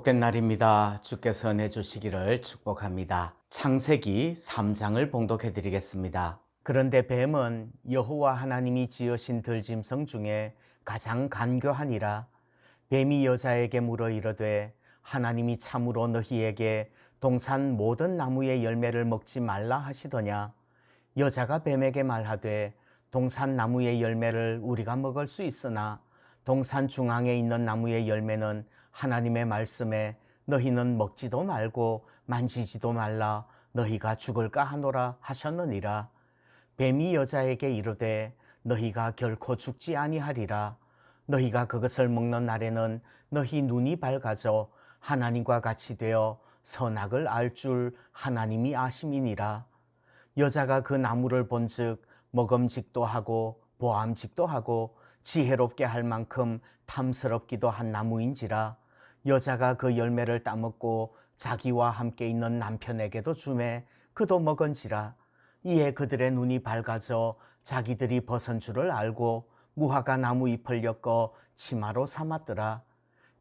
복된 날입니다. 주께서 내주시기를 축복합니다. 창세기 3장을 봉독해 드리겠습니다. 그런데 뱀은 여호와 하나님이 지으신 들짐승 중에 가장 간교하니라. 뱀이 여자에게 물어 이르되 하나님이 참으로 너희에게 동산 모든 나무의 열매를 먹지 말라 하시더냐. 여자가 뱀에게 말하되 동산 나무의 열매를 우리가 먹을 수 있으나 동산 중앙에 있는 나무의 열매는 하나님의 말씀에 너희는 먹지도 말고 만지지도 말라 너희가 죽을까 하노라 하셨느니라. 뱀이 여자에게 이르되 너희가 결코 죽지 아니하리라. 너희가 그것을 먹는 날에는 너희 눈이 밝아져 하나님과 같이 되어 선악을 알 줄 하나님이 아심이니라. 여자가 그 나무를 본즉 먹음직도 하고 보암직도 하고 지혜롭게 할 만큼 탐스럽기도 한 나무인지라. 여자가 그 열매를 따먹고 자기와 함께 있는 남편에게도 주매 그도 먹은지라. 이에 그들의 눈이 밝아져 자기들이 벗은 줄을 알고 무화과 나무 잎을 엮어 치마로 삼았더라.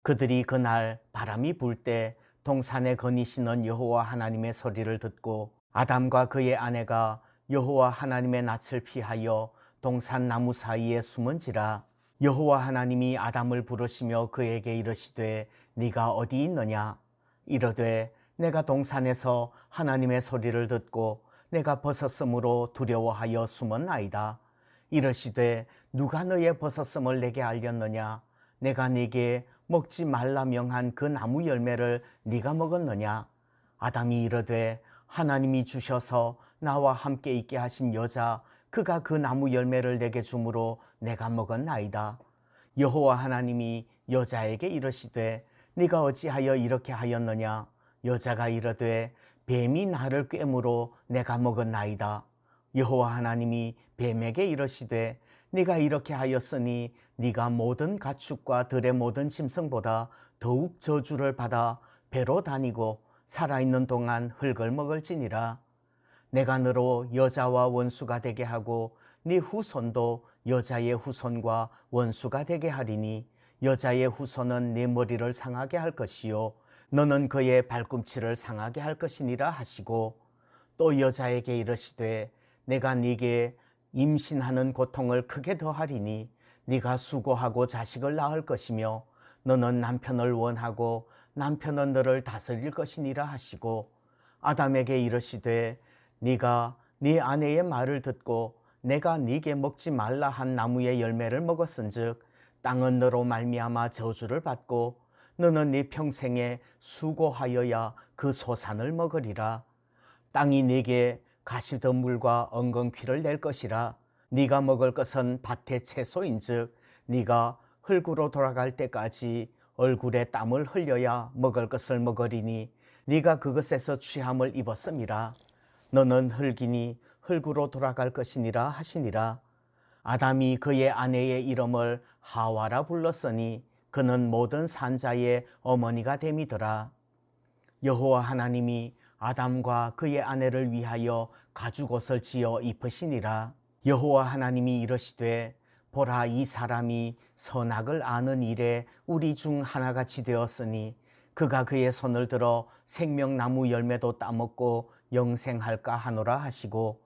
그들이 그날 바람이 불 때 동산에 거니시는 여호와 하나님의 소리를 듣고 아담과 그의 아내가 여호와 하나님의 낯을 피하여 동산 나무 사이에 숨은지라. 여호와 하나님이 아담을 부르시며 그에게 이르시되 네가 어디 있느냐. 이르되 내가 동산에서 하나님의 소리를 듣고 내가 벗었으므로 두려워하여 숨었나이다. 이르시되 누가 너의 벗었음을 내게 알렸느냐. 내가 네게 먹지 말라 명한 그 나무 열매를 네가 먹었느냐. 아담이 이르되 하나님이 주셔서 나와 함께 있게 하신 여자 그가 그 나무 열매를 내게 주므로 내가 먹었나이다. 여호와 하나님이 여자에게 이르시되 네가 어찌하여 이렇게 하였느냐. 여자가 이르되 뱀이 나를 꿰므로 내가 먹었나이다. 여호와 하나님이 뱀에게 이르시되 네가 이렇게 하였으니 네가 모든 가축과 들의 모든 짐승보다 더욱 저주를 받아 배로 다니고 살아있는 동안 흙을 먹을지니라. 내가 너로 여자와 원수가 되게 하고 네 후손도 여자의 후손과 원수가 되게 하리니 여자의 후손은 네 머리를 상하게 할 것이요 너는 그의 발꿈치를 상하게 할 것이니라 하시고 또 여자에게 이르시되 내가 네게 임신하는 고통을 크게 더하리니 네가 수고하고 자식을 낳을 것이며 너는 남편을 원하고 남편은 너를 다스릴 것이니라 하시고 아담에게 이르시되 네가 네 아내의 말을 듣고 내가 네게 먹지 말라 한 나무의 열매를 먹었은즉 땅은 너로 말미암아 저주를 받고 너는 네 평생에 수고하여야 그 소산을 먹으리라. 땅이 네게 가시덤불과 엉겅퀴를 낼 것이라. 네가 먹을 것은 밭의 채소인즉 네가 흙으로 돌아갈 때까지 얼굴에 땀을 흘려야 먹을 것을 먹으리니 네가 그것에서 취함을 입었음이라. 너는 흙이니 흙으로 돌아갈 것이니라 하시니라. 아담이 그의 아내의 이름을 하와라 불렀으니 그는 모든 산자의 어머니가 됨이더라. 여호와 하나님이 아담과 그의 아내를 위하여 가죽옷을 지어 입으시니라. 여호와 하나님이 이르시되 보라 이 사람이 선악을 아는 일에 우리 중 하나같이 되었으니 그가 그의 손을 들어 생명나무 열매도 따먹고 영생할까 하노라 하시고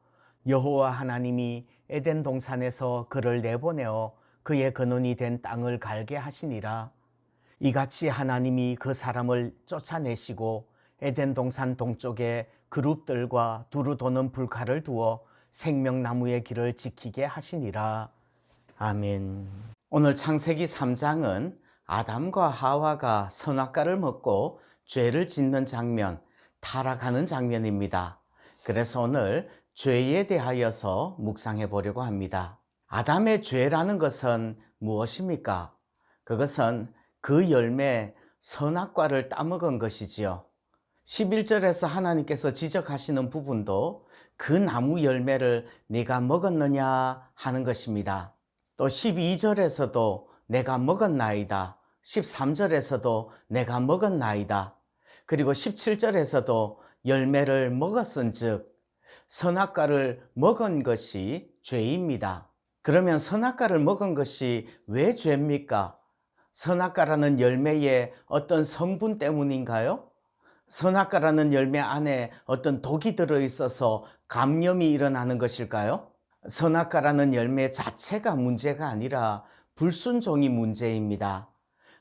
여호와 하나님이 에덴 동산에서 그를 내보내어 그의 근원이 된 땅을 갈게 하시니라. 이같이 하나님이 그 사람을 쫓아내시고 에덴 동산 동쪽에 그룹들과 두루 도는 불칼을 두어 생명나무의 길을 지키게 하시니라. 아멘. 오늘 창세기 3장은 아담과 하와가 선악과를 먹고 죄를 짓는 장면, 타락하는 장면입니다. 그래서 오늘 죄에 대하여서 묵상해 보려고 합니다. 아담의 죄라는 것은 무엇입니까? 그것은 그 열매 선악과를 따먹은 것이지요. 11절에서 하나님께서 지적하시는 부분도 그 나무 열매를 네가 먹었느냐 하는 것입니다. 또 12절에서도 내가 먹었나이다. 13절에서도 내가 먹었나이다. 그리고 17절에서도 열매를 먹었은즉 선악과를 먹은 것이 죄입니다. 그러면 선악과를 먹은 것이 왜 죄입니까? 선악과라는 열매의 어떤 성분 때문인가요? 선악과라는 열매 안에 어떤 독이 들어있어서 감염이 일어나는 것일까요? 선악과라는 열매 자체가 문제가 아니라 불순종이 문제입니다.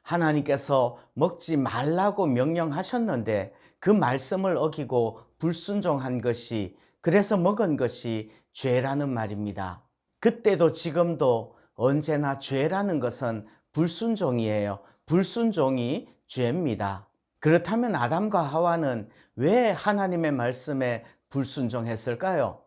하나님께서 먹지 말라고 명령하셨는데 그 말씀을 어기고 불순종한 것이, 그래서 먹은 것이 죄라는 말입니다. 그때도 지금도 언제나 죄라는 것은 불순종이에요. 불순종이 죄입니다. 그렇다면 아담과 하와는 왜 하나님의 말씀에 불순종했을까요?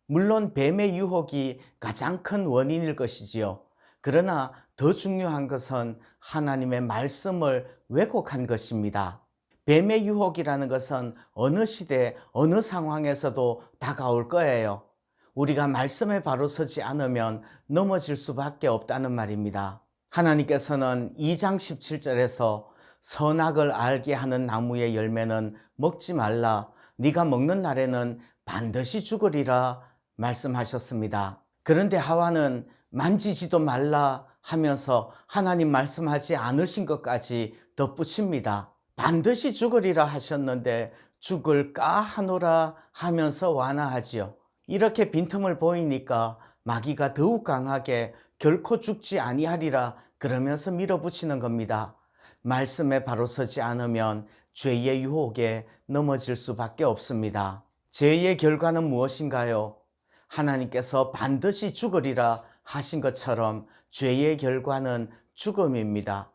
물론 뱀의 유혹이 가장 큰 원인일 것이지요. 그러나 더 중요한 것은 하나님의 말씀을 왜곡한 것입니다. 뱀의 유혹이라는 것은 어느 시대, 어느 상황에서도 다가올 거예요. 우리가 말씀에 바로 서지 않으면 넘어질 수밖에 없다는 말입니다. 하나님께서는 2장 17절에서 선악을 알게 하는 나무의 열매는 먹지 말라, 네가 먹는 날에는 반드시 죽으리라 말씀하셨습니다. 그런데 하와는 만지지도 말라 하면서 하나님 말씀하지 않으신 것까지 덧붙입니다. 반드시 죽으리라 하셨는데 죽을까 하노라 하면서 완화하지요. 이렇게 빈틈을 보이니까 마귀가 더욱 강하게 결코 죽지 아니하리라 그러면서 밀어붙이는 겁니다. 말씀에 바로 서지 않으면 죄의 유혹에 넘어질 수밖에 없습니다. 죄의 결과는 무엇인가요? 하나님께서 반드시 죽으리라 하신 것처럼 죄의 결과는 죽음입니다.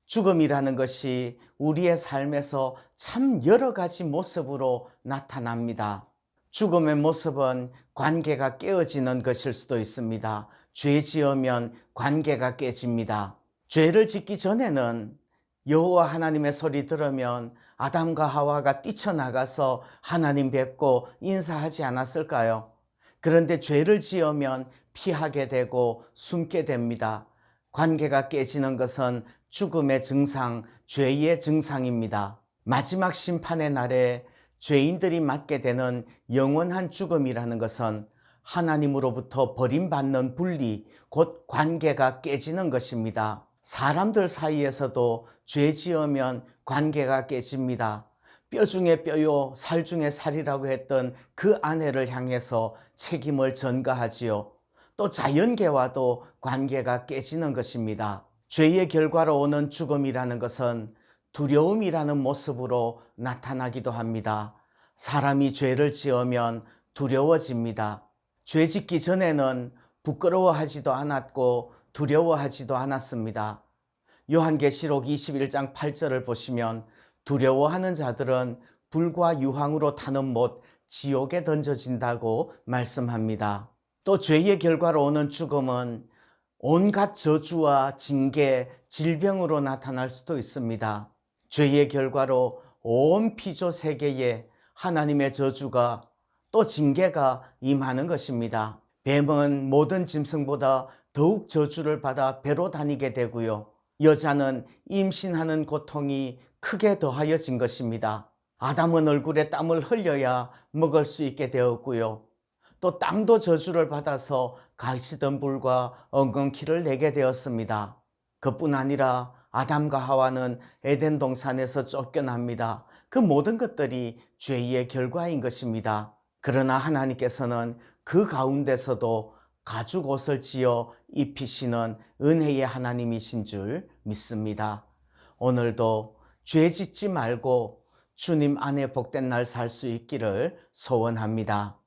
죽음이라는 것이 우리의 삶에서 참 여러 가지 모습으로 나타납니다. 죽음의 모습은 관계가 깨어지는 것일 수도 있습니다. 죄 지으면 관계가 깨집니다. 죄를 짓기 전에는 여호와 하나님의 소리 들으면 아담과 하와가 뛰쳐나가서 하나님 뵙고 인사하지 않았을까요? 그런데 죄를 지으면 피하게 되고 숨게 됩니다. 관계가 깨지는 것은 죽음의 증상, 죄의 증상입니다. 마지막 심판의 날에 죄인들이 맞게 되는 영원한 죽음이라는 것은 하나님으로부터 버림받는 분리, 곧 관계가 깨지는 것입니다. 사람들 사이에서도 죄 지으면 관계가 깨집니다. 뼈 중에 뼈요 살 중에 살이라고 했던 그 아내를 향해서 책임을 전가하지요. 또 자연계와도 관계가 깨지는 것입니다. 죄의 결과로 오는 죽음이라는 것은 두려움이라는 모습으로 나타나기도 합니다. 사람이 죄를 지으면 두려워집니다. 죄 짓기 전에는 부끄러워하지도 않았고 두려워하지도 않았습니다. 요한계시록 21장 8절을 보시면 두려워하는 자들은 불과 유황으로 타는 못 지옥에 던져진다고 말씀합니다. 또 죄의 결과로 오는 죽음은 온갖 저주와 징계, 질병으로 나타날 수도 있습니다. 죄의 결과로 온 피조 세계에 하나님의 저주가 또 징계가 임하는 것입니다. 뱀은 모든 짐승보다 더욱 저주를 받아 배로 다니게 되고요. 여자는 임신하는 고통이 크게 더하여진 것입니다. 아담은 얼굴에 땀을 흘려야 먹을 수 있게 되었고요. 또 땅도 저주를 받아서 가시덤불과 엉겅퀴를 내게 되었습니다. 그뿐 아니라 아담과 하와는 에덴 동산에서 쫓겨납니다. 그 모든 것들이 죄의 결과인 것입니다. 그러나 하나님께서는 그 가운데서도 가죽 옷을 지어 입히시는 은혜의 하나님이신 줄 믿습니다. 오늘도 죄 짓지 말고 주님 안에 복된 날 살 수 있기를 소원합니다.